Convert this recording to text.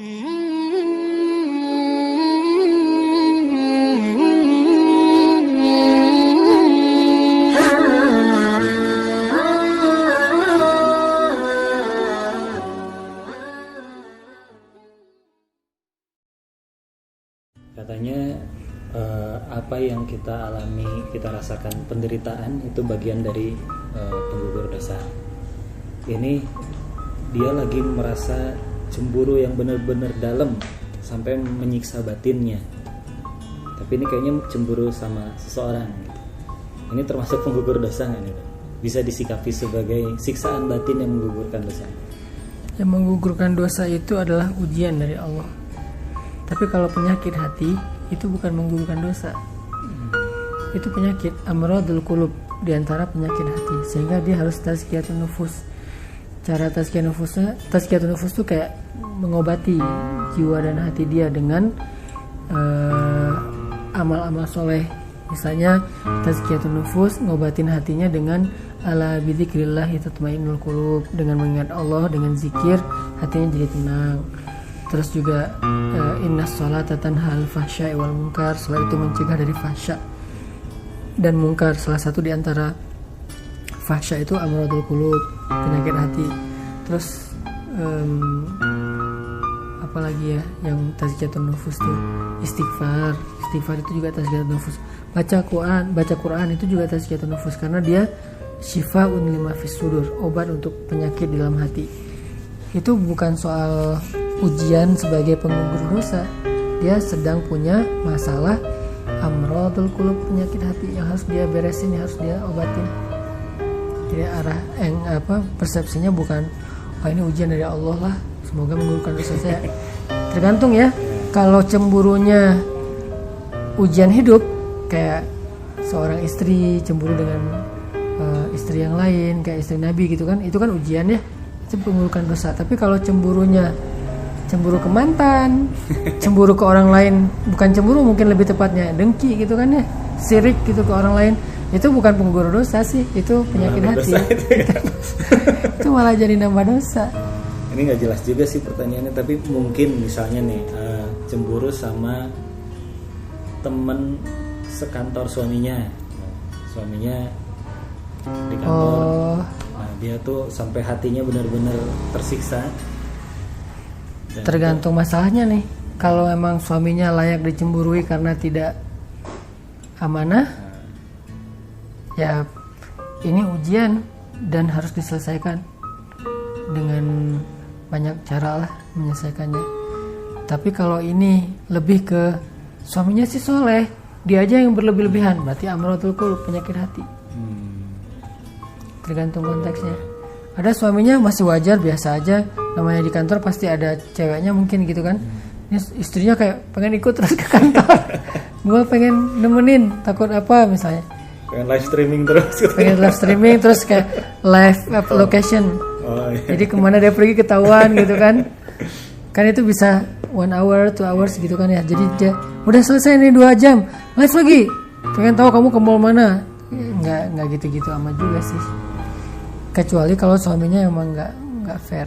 Katanya apa yang kita alami, kita rasakan penderitaan itu bagian dari penggugur dosa. Ini dia lagi merasa cemburu yang benar-benar dalam sampai menyiksa batinnya. Tapi ini kayaknya cemburu sama seseorang. Ini termasuk penggugur dosa nggak nih? Bisa disikapi sebagai siksaan batin yang menggugurkan dosa. Yang menggugurkan dosa itu adalah ujian dari Allah. Tapi kalau penyakit hati itu bukan menggugurkan dosa. Itu penyakit amradul qulub, di antara penyakit hati, sehingga dia harus tazkiyatun nufus. Cara tazkiyatun nufus itu kayak mengobati jiwa dan hati dia dengan amal-amal soleh. Misalnya tazkiyatun nufus, ngobatin hatinya dengan ala bidzikrillah tatmainnul qulub, dengan mengingat Allah, dengan zikir hatinya jadi tenang. Terus juga innas sholata tanhal fahsya'i wal munkar, salat itu mencegah dari fahsya dan munkar. Salah satu di antara fahsya itu amradul qulub, penyakit hati. Terus apalagi ya yang tazkiyatun nufus tuh, istighfar itu juga tazkiyatun nufus. Baca Quran itu juga tazkiyatun nufus, karena dia syifaun lima fis sudur, obat untuk penyakit di dalam hati. Itu bukan soal ujian sebagai penggugur dosa. Dia sedang punya masalah amradul qulub, penyakit hati yang harus dia beresin, yang harus dia obatin. Jadi persepsinya bukan ini ujian dari Allah lah, semoga menggugurkan dosa saya. Tergantung ya. Kalau cemburunya ujian hidup, kayak seorang istri cemburu dengan istri yang lain, kayak istri Nabi gitu kan, itu kan ujian ya, itu menggugurkan dosa. Tapi kalau cemburu ke mantan, cemburu ke orang lain, bukan cemburu, mungkin lebih tepatnya dengki gitu kan ya, sirik gitu ke orang lain, itu bukan penggugur dosa sih, itu penyakit hati. Itu malah jadi nambah dosa. Ini nggak jelas juga sih pertanyaannya, tapi mungkin misalnya nih cemburu sama temen sekantor suaminya di kantor. Nah, dia tuh sampai hatinya benar-benar tersiksa. Tergantung masalahnya nih. Kalau emang suaminya layak dicemburui karena tidak amanah, ya ini ujian dan harus diselesaikan dengan banyak cara lah menyelesaikannya. Tapi kalau ini lebih ke suaminya sih soleh, dia aja yang berlebih-lebihan, berarti amradul qulub, penyakit hati. Tergantung konteksnya. Ada suaminya masih wajar, biasa aja, namanya di kantor pasti ada ceweknya mungkin gitu kan. Ini istrinya kayak pengen ikut terus ke kantor. Gue pengen nemenin, takut apa misalnya. Pengen live streaming terus kayak live location. Iya. Jadi kemana dia pergi ketahuan gitu kan. Kan itu bisa 1 hour, 2 hours gitu kan ya. Jadi dia udah selesai nih 2 jam, live lagi. Pengen tahu kamu ke mall mana. Nggak gitu-gitu amat juga sih. Kecuali kalau suaminya emang nggak fair.